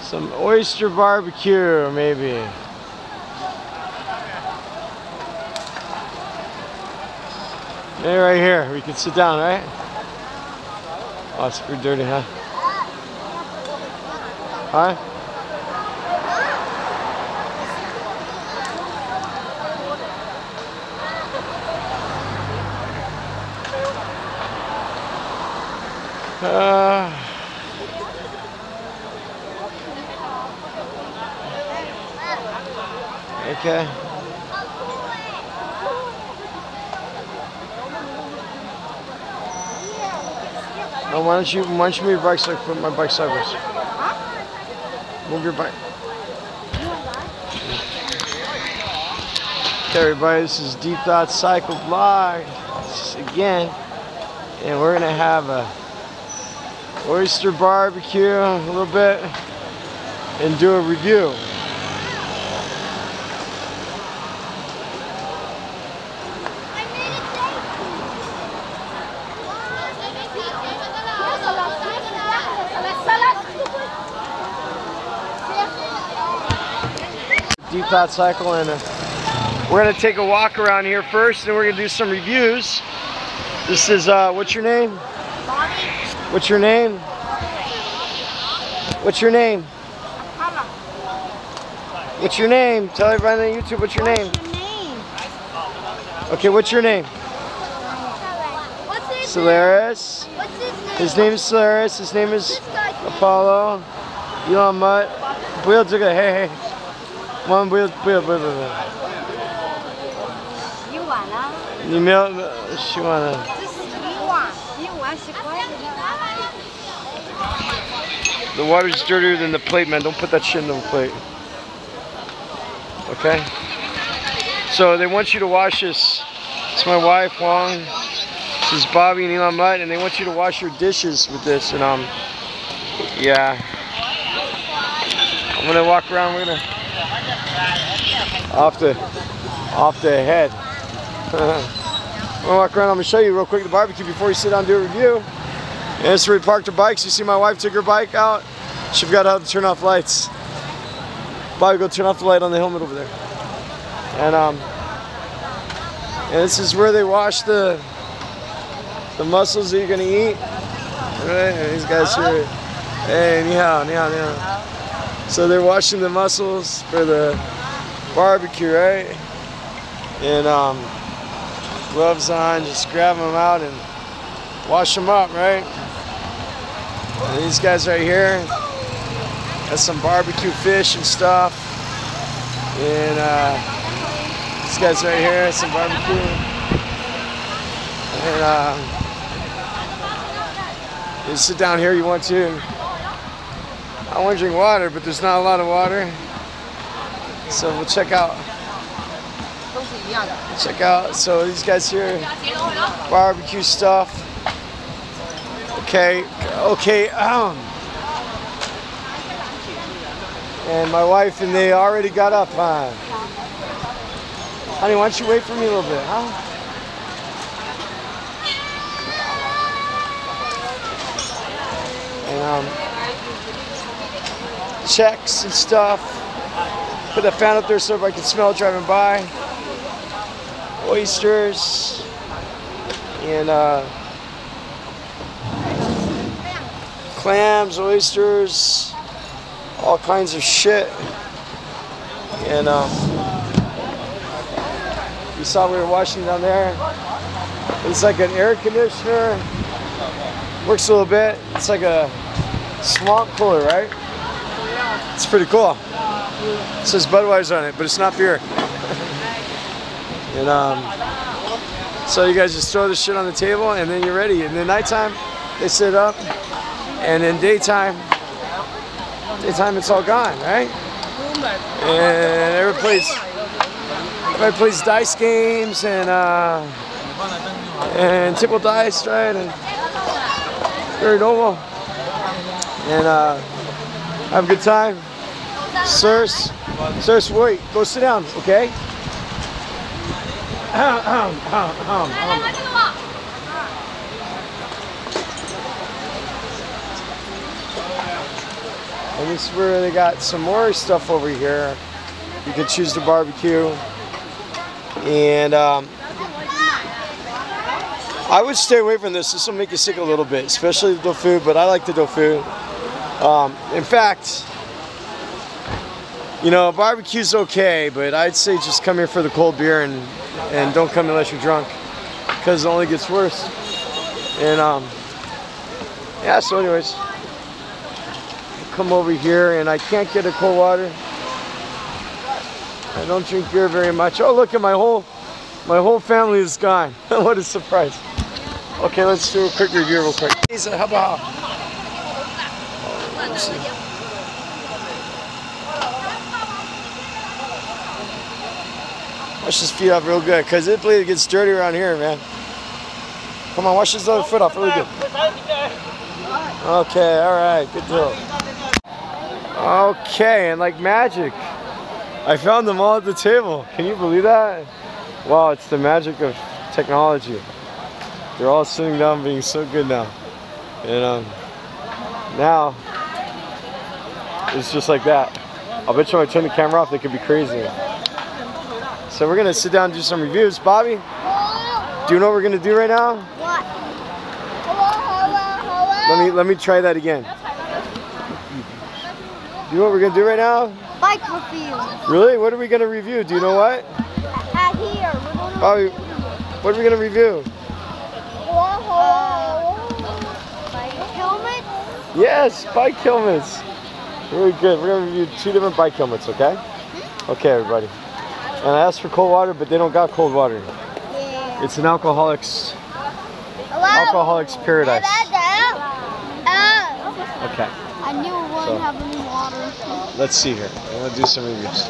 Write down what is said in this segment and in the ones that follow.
Some oyster barbecue, maybe. Maybe right here, we can sit down, right? Oh, it's pretty dirty, huh? Huh? Okay. Oh, why don't you move your bike so I can put my bike sideways? Move your bike. Okay, everybody, this is Deep Thought Cycle Vlog again, and we're gonna have a oyster barbecue a little bit and do a review. Deep Thought Cycle, and we're gonna take a walk around here first, and we're gonna do some reviews. This is what's your name? Bobby. What's your name? What's your name? What's your name? Tell everybody on YouTube what's your name. What's your name? Okay, what's your name? What's his Solaris. name? What's his name? His name is Solaris. His name is Apollo. Elon Mutt. 不要这个，嘿嘿。我们不要。洗碗了。你没有洗碗了。这是洗碗，洗碗是乖的。 The water's dirtier than the plate, man. Don't put that shit in the plate. Okay? So they want you to wash this. It's my wife, Wong. This is Bobby and Elon Mutt, and they want you to wash your dishes with this. And yeah. I'm gonna walk around. We're gonna off the head. I'm gonna walk around. I'm gonna show you real quick the barbecue before we sit down and do a review. And this is where we parked our bikes. You see my wife took her bike out. She forgot how to turn off lights. Bobby, go turn off the light on the helmet over there. And this is where they wash the mussels that you're gonna eat. Right? And these guys here. Hey, ni hao, ni hao, ni hao. So they're washing the mussels for the barbecue, right? And gloves on, just grab them out and wash them up, right? And these guys right here, got some barbecue fish and stuff. And these guys right here, some barbecue. And you sit down here, you want to. I want to drink water, but there's not a lot of water. So we'll check out. So these guys here, barbecue stuff. Okay. And my wife and they already got up. Honey, why don't you wait for me a little bit, huh? And checks and stuff. Put that fan up there so everybody can smell it driving by. Oysters and clams, oysters, all kinds of shit. And you saw we were washing down there. It's like an air conditioner. Works a little bit. It's like a swamp cooler, right? It's pretty cool. It says Budweiser on it, but it's not beer. And so you guys just throw this shit on the table and then you're ready. And then nighttime, they sit up. And then daytime it's all gone, right? And everybody plays dice games and table dice, right? And very normal. And have a good time. Sirs, wait, go sit down, okay? And this is where they got some more stuff over here. You could choose the barbecue. And I would stay away from this. This will make you sick a little bit, especially the tofu, but I like the tofu. In fact, you know, barbecue's okay, but I'd say just come here for the cold beer and don't come unless you're drunk, because it only gets worse. And yeah, so anyways, come over here, and I can't get a cold water. I don't drink beer very much. Oh, look at my whole family is gone. What a surprise. Okay, let's do a quick review real quick. Let's see. Wash his feet off real good, because it gets dirty around here, man. Come on, wash his other foot off really good. Okay, alright, good deal. Okay, and like magic, I found them all at the table. Can you believe that? Wow, it's the magic of technology. They're all sitting down being so good now. And now, it's just like that. I'll bet you when I turn the camera off, they could be crazy. So we're gonna sit down and do some reviews. Bobby, do you know what we're gonna do right now? What? Hello. Let me try that again. Do you know what we're gonna do right now? Bike review. Really? What are we gonna review? Do you know what? Here. Bobby, what are we gonna review? Bike helmet. Yes, bike helmets. Very good. We're gonna review 2 different bike helmets, okay? Okay, everybody. And I asked for cold water, but they don't got cold water. Yeah. It's an alcoholic's paradise. Okay. I knew it wouldn't have any water. Let's see here. I'm gonna do some reviews.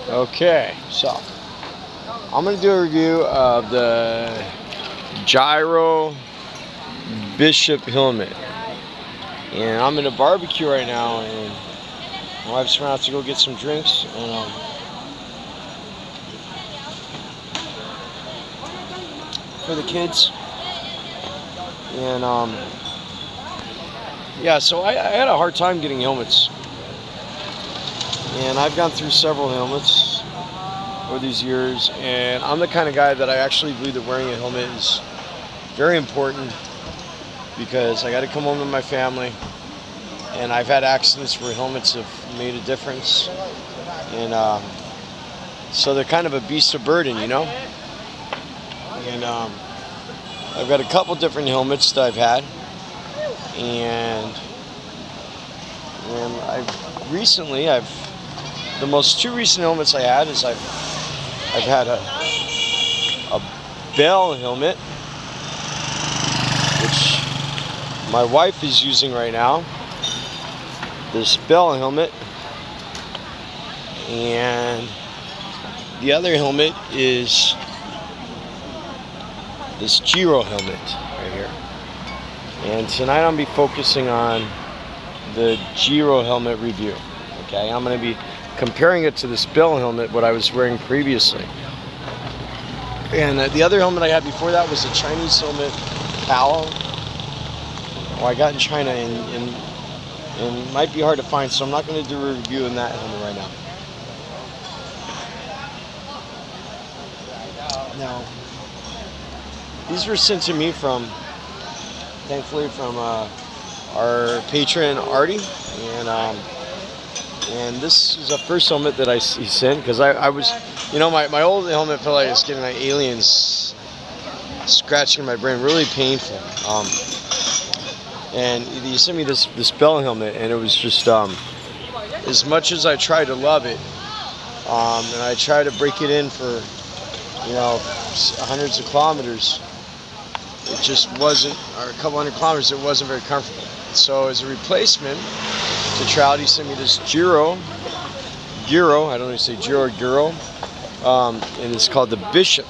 Okay, so I'm gonna do a review of the Giro Bishop helmet. And I'm in a barbecue right now, and my wife's running out to go get some drinks, and for the kids. And yeah, so I had a hard time getting helmets, and I've gone through several helmets over these years, and I'm the kind of guy that I actually believe that wearing a helmet is very important, because I got to come home to my family, and I've had accidents where helmets have made a difference, and so they're kind of a beast of burden, you know. And I've got a couple different helmets that I've had, and the most 2 recent helmets I had is I've had a Bell helmet, which my wife is using right now. This Bell helmet, and the other helmet is this Giro helmet right here. And tonight I'm going to be focusing on the Giro helmet review. Okay, I'm going to be comparing it to this Bell helmet, what I was wearing previously. And the other helmet I had before that was a Chinese helmet, Palo. Oh, I got in China, and it might be hard to find, so I'm not going to do a review in that helmet right now. Now, these were sent to me thankfully from our patron Artie, and this is the first helmet that he sent, because I was, you know, my old helmet felt like it was getting like aliens scratching my brain, really painful. And he sent me this Bell helmet, and it was just as much as I tried to love it, and I tried to break it in for, you know, hundreds of kilometers, it just wasn't, or a couple hundred kilometers, it wasn't very comfortable. So as a replacement to try out, he sent me this Giro, I don't know if you say Giro or Giro, and it's called the Bishop.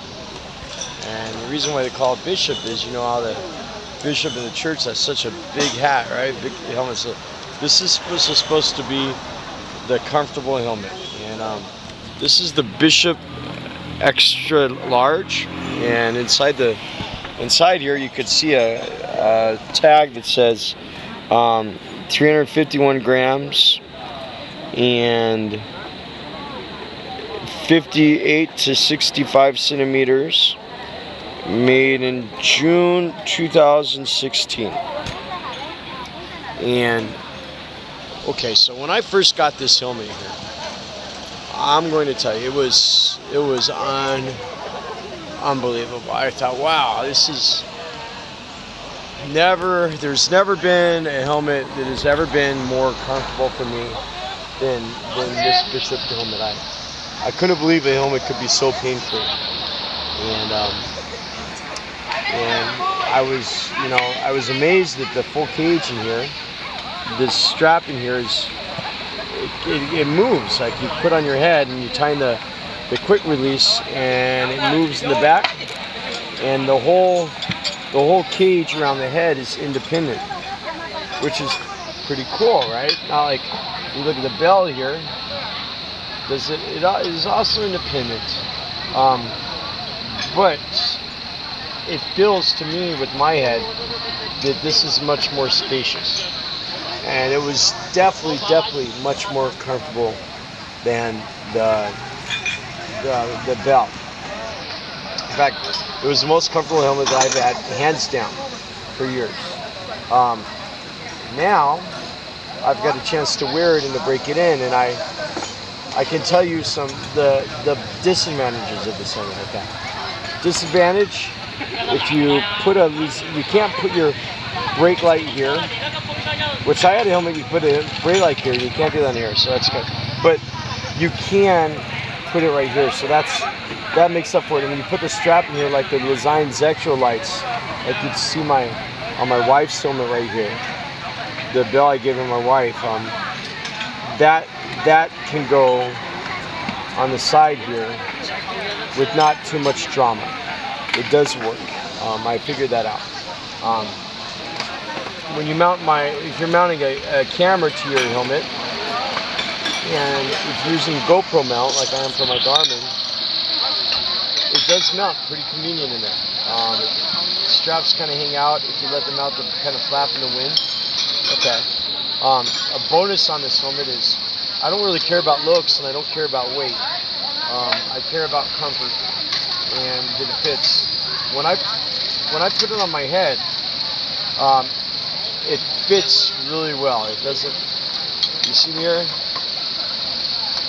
And the reason why they call it Bishop is, you know how the bishop in the church has such a big hat, right? Big helmet. So this is supposed to be the comfortable helmet. And this is the Bishop Extra Large, and inside the inside here you could see a tag that says 351 grams and 58 to 65 centimeters, made in June 2016. And okay, so when I first got this helmet here, I'm going to tell you, it was unbelievable. I thought, wow, this is there's never been a helmet that has ever been more comfortable for me than this Bishop helmet. I couldn't believe a helmet could be so pain-free. And I was amazed at the full cage in here. This strap in here it moves, like you put on your head and you tie the quick release and it moves in the back, and the whole cage around the head is independent, which is pretty cool, right? Not like you look at the bell here. It is also independent, but it feels to me with my head that this is much more spacious, and it was definitely much more comfortable than the belt. In fact, it was the most comfortable helmet that I've had, hands down, for years. Now I've got a chance to wear it and to break it in, and I can tell you the disadvantages of this helmet. Okay. Disadvantage: if you can't put your brake light here, which I had a helmet you put a brake light here. You can't do that here, so that's good. But you can put it right here, so that makes up for it. And when you put the strap in here, like the Design Zextro lights, like you can see on my wife's helmet right here, the bell I gave her my wife, that can go on the side here with not too much drama. It does work. I figured that out. When you if you're mounting a camera to your helmet, and if you're using GoPro mount like I am for my Garmin, it does mount pretty convenient in there. Straps kind of hang out if you let them out, they kind of flap in the wind. Okay. A bonus on this helmet is I don't really care about looks and I don't care about weight. I care about comfort and that it fits. When I put it on my head, it fits really well. It doesn't. You see me here?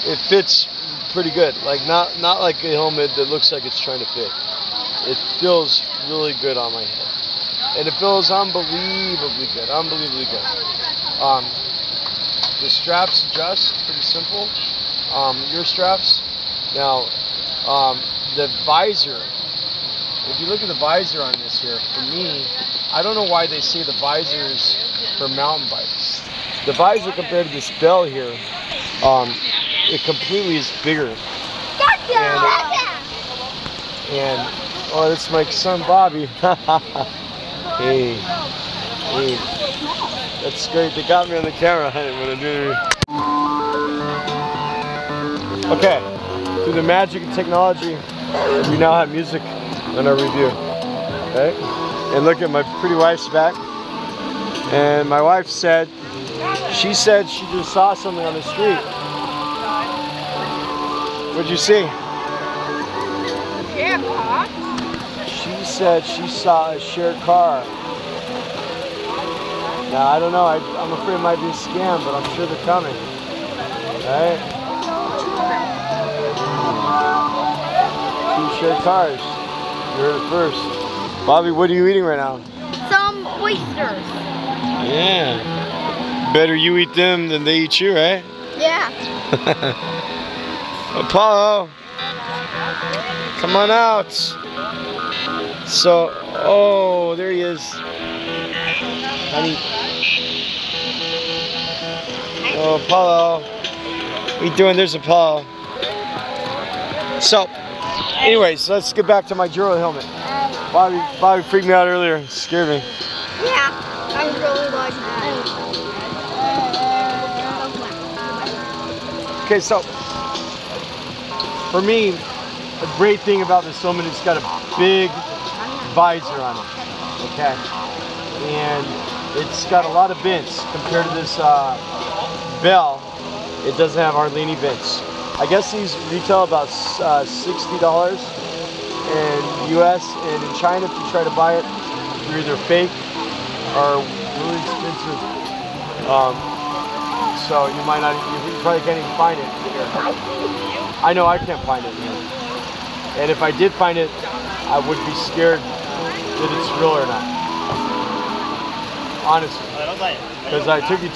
It fits pretty good. Like not like a helmet that looks like it's trying to fit. It feels really good on my head, and it feels unbelievably good. Unbelievably good. The straps adjust pretty simple. Your straps. Now, the visor. If you look at the visor on this here, for me, I don't know why they say the visor is for mountain bikes. The visor compared to this bell here, it completely is bigger. And oh, that's my son Bobby. Hey, that's great. They got me on the camera. I didn't want to do it. Okay, through the magic of technology, we now have music on our review. Okay, and look at my pretty wife's back. And my wife said, she just saw something on the street. What'd you see? Shared car. She said she saw a shared car. Now I don't know. I'm afraid it might be a scam, but I'm sure they're coming. Right? 2 shared cars. You heard it first. Bobby, what are you eating right now? Some oysters. Yeah. Better you eat them than they eat you, right? Yeah. Apollo, come on out. So, oh, there he is. Honey. Oh, Apollo. What are you doing? There's Apollo. So, anyways, let's get back to my Giro helmet. Bobby freaked me out earlier. It scared me. Yeah, I really like that. Okay, so for me, a great thing about this helmet, it's got a visor on it. Okay, and it's got a lot of vents compared to this Bell. It doesn't have hardly any vents. I guess these retail about $60 in US, and in China, if you try to buy it, they're either fake or really expensive. So you might not, you probably can't even find it here. I know I can't find it here. And if I did find it, I would be scared that it's real or not. Honestly, because I took you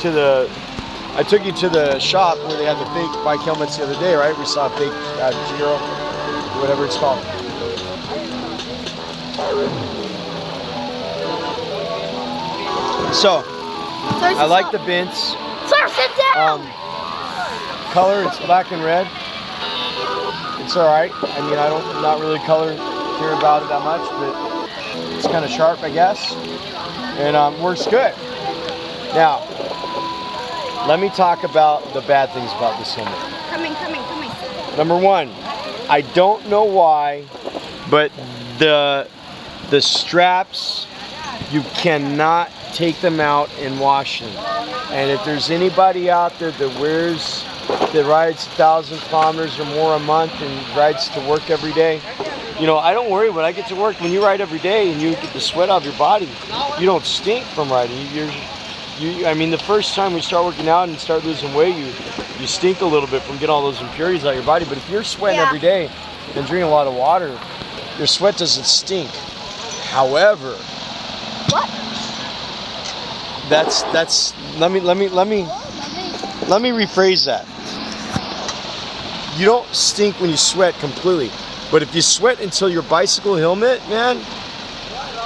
to the shop where they had the fake bike helmets the other day, right? We saw a fake Giro, whatever it's called. So, I like the vents. Sir, sit down! Color, it's black and red. It's alright. I mean, I'm not really care about it that much, but it's kind of sharp, I guess. And works good. Now, let me talk about the bad things about this helmet. Coming. Number one, I don't know why, but the straps, you cannot take them out and wash them. And if there's anybody out there that rides 1,000 kilometers or more a month and rides to work every day, you know, I don't worry when I get to work. When you ride every day and you get the sweat off your body, you don't stink from riding. I mean, the first time we start working out and start losing weight, you stink a little bit from getting all those impurities out of your body. But if you're sweating every day and drinking a lot of water, your sweat doesn't stink. However, what? Let me rephrase that. You don't stink when you sweat completely, but if you sweat until your bicycle helmet, man,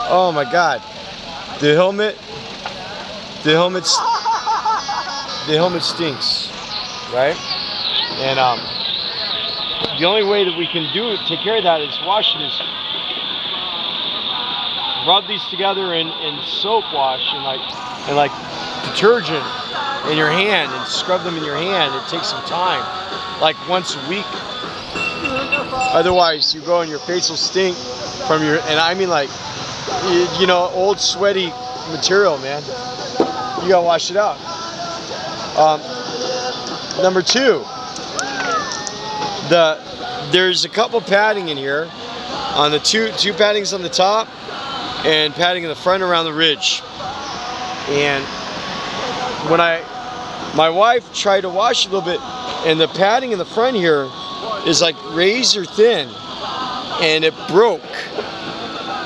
oh my God, the helmet stinks, right? And the only way that we can take care of that is washing this. Rub these together in soap wash and like detergent in your hand and scrub them in your hand. It takes some time, like once a week. Otherwise, you go and your face will stink from and I mean like, you know, old sweaty material, man. You gotta wash it out. Number two, there's a couple padding in here on the two paddings on the top and padding in the front around the ridge. And when my wife tried to wash it a little bit, and the padding in the front here is like razor thin, and it broke.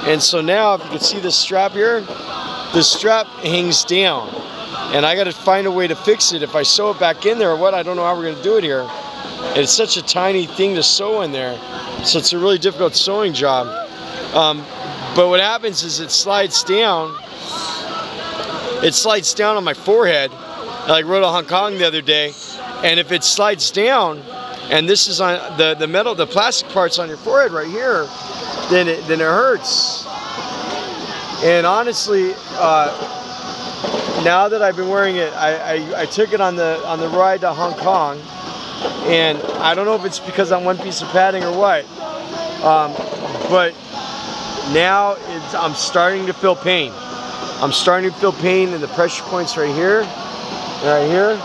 And so now, if you can see this strap here, the strap hangs down, and I got to find a way to fix it. If I sew it back in there or what, I don't know how we're going to do it here. And it's such a tiny thing to sew in there, so it's a really difficult sewing job. But what happens is it slides down. It slides down on my forehead. I rode to Hong Kong the other day, and if it slides down, and this is on the metal, the plastic parts on your forehead right here, then it hurts. And honestly, now that I've been wearing it, I took it on the ride to Hong Kong, and I don't know if it's because I'm one piece of padding or what, but now I'm starting to feel pain. I'm starting to feel pain in the pressure points right here, and right here.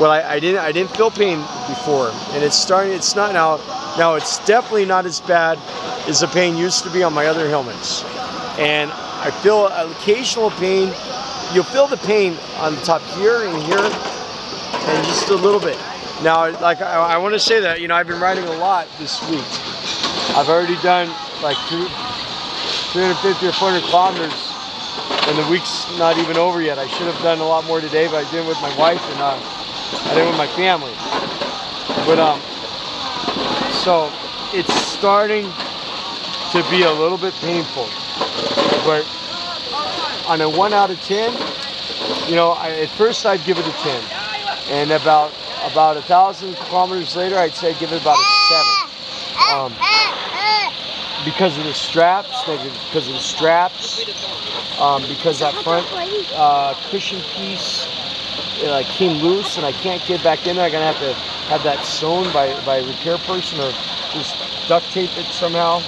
Well, I didn't feel pain before, and it's not now. Now it's definitely not as bad as the pain used to be on my other helmets, and I feel occasional pain. You'll feel the pain on the top here and here, and just a little bit. Now, like I want to say that, you know, I've been riding a lot this week. I've already done like 350 or 400 kilometers. And the week's not even over yet. I should have done a lot more today, but I did it with my wife and I did it with my family. But so it's starting to be a little bit painful. But on a 1 out of 10, you know, at first I'd give it a 10, and about 1,000 kilometers later, I'd say I'd give it about a 7. Because of the straps, because that front cushion piece came loose and I can't get back in there. I'm gonna have to have that sewn by a repair person or just duct tape it somehow.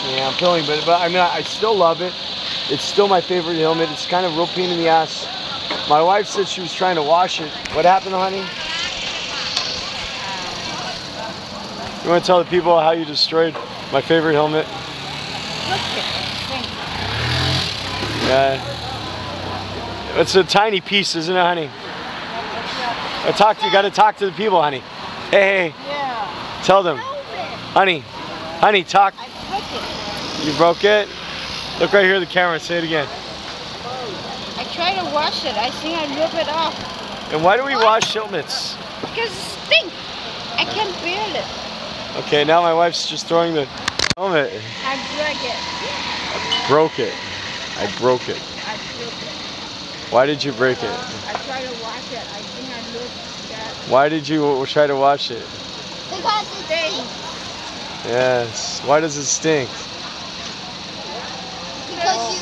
Yeah, I'm feeling, but I mean, I still love it. It's still my favorite helmet. It's kind of a real pain in the ass. My wife said she was trying to wash it. What happened, honey? You want to tell the people how you destroyed my favorite helmet? Yeah. It's a tiny piece, isn't it, honey? You gotta talk to the people, honey. Hey, Yeah. tell them. Honey, talk. I broke it. You broke it? Look right here at the camera, say it again. I tried to wash it. I think I ripped it off. And why do we wash helmets? Because it stinks. I can't bear it. Okay, now my wife's just throwing the helmet. I broke it. Broke it. I broke it. I broke it. Why did you break it? I tried to wash it. I think I looked that. Why did you try to wash it? Because it stinks. Yes. Why does it stink? Because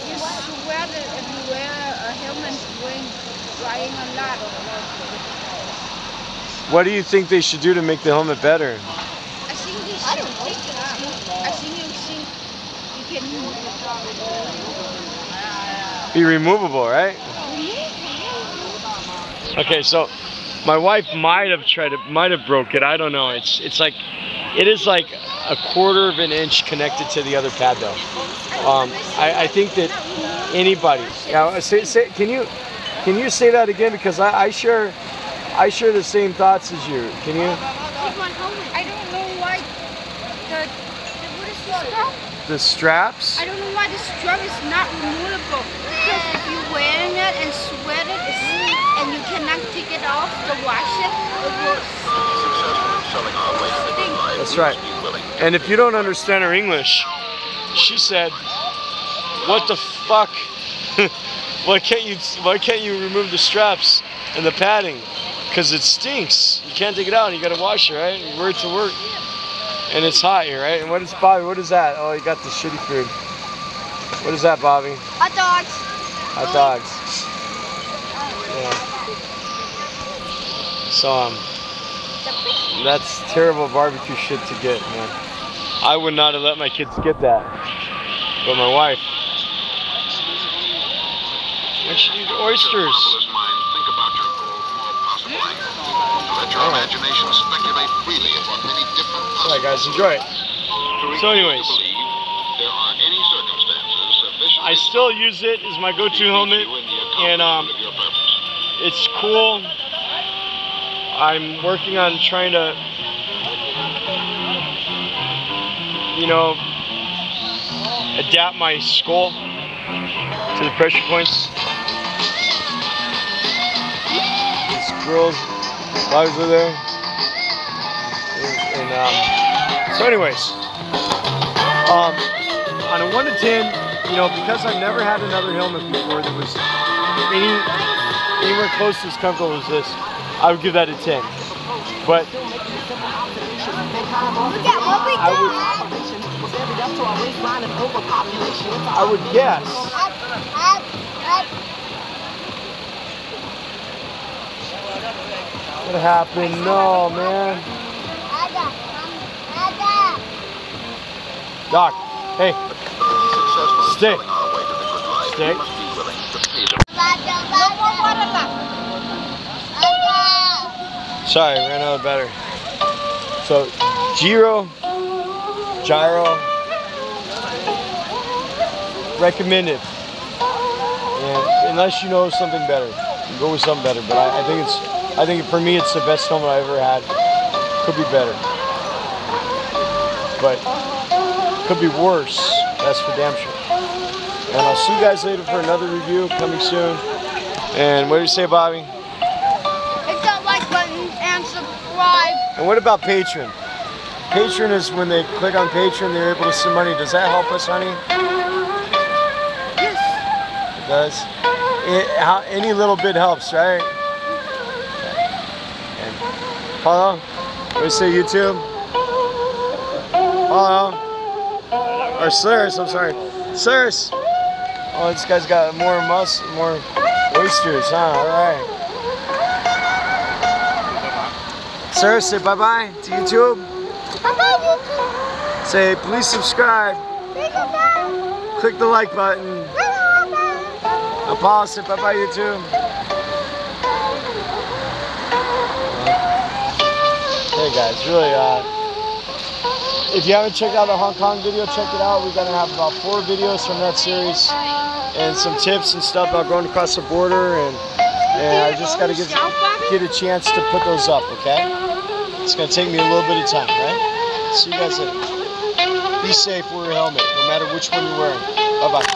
you sweat it if you wear a helmet when flying a lot. What do you think they should do to make the helmet better? I think they should take it out. I think you can Be removable, right? Okay, so my wife might have broke it. I don't know. It is like a quarter of an inch connected to the other pad, though. I think that anybody. Now, can you say that again, because I share the same thoughts as you. Can you? I don't know why what is the strap? The straps? I don't know why the strap is not removable. Because if you're wearing it and sweat it, and you cannot take it off to wash it, it will stink. That's right. And if you don't understand her English, she said, "What the fuck? Why can't you remove the straps and the padding? Because it stinks. You can't take it out. You got to wash it, right? You wear it to work, and it's hot here, right? And what is Bobby? What is that? Oh, you got the shitty food. What is that, Bobby? Hot dogs. Hot dogs. Yeah. So that's terrible barbecue shit to get, man. I would not have let my kids get that, but my wife. When she eat oysters. Let your imagination speculate freely upon many different possibilities. All right, guys, enjoy it. So anyways, there are any circumstances sufficient. I still use it as my go-to helmet, and it's cool. I'm working on trying to, adapt my skull to the pressure points. The squirrels, dogs are there. So anyways, on a 1 to 10, because I've never had another helmet before that was anywhere close to as comfortable as this, I would give that a 10. But I would guess. What happened? No, man. Doc, hey. Stay. Stay. Sorry, ran out of battery. So, Giro, recommended. And unless you know something better, you go with something better. But I think for me, it's the best helmet I ever had. Could be better, but could be worse. That's for damn sure. And I'll see you guys later for another review coming soon. And what do you say, Bobby? Hit that like button and subscribe. And what about Patreon? Patreon is when they click on Patreon, they're able to send money. Does that help us, honey? Yes. It does. Any little bit helps, right? And Paulo, what do you say, YouTube? Paulo, or Sirs, I'm sorry, Sirs. Oh, this guy's got more oysters, huh? All right. Sirs, say bye-bye to YouTube. Bye-bye, YouTube. Say, please subscribe. Click the like button. Apollo, say bye-bye, YouTube. Hey guys, really, if you haven't checked out the Hong Kong video, check it out. We're gonna have about 4 videos from that series and some tips and stuff about going across the border, and I just gotta get a chance to put those up, okay? It's gonna take me a little bit of time, right? See you guys later. Be safe, wear your helmet, no matter which one you're wearing. Bye-bye.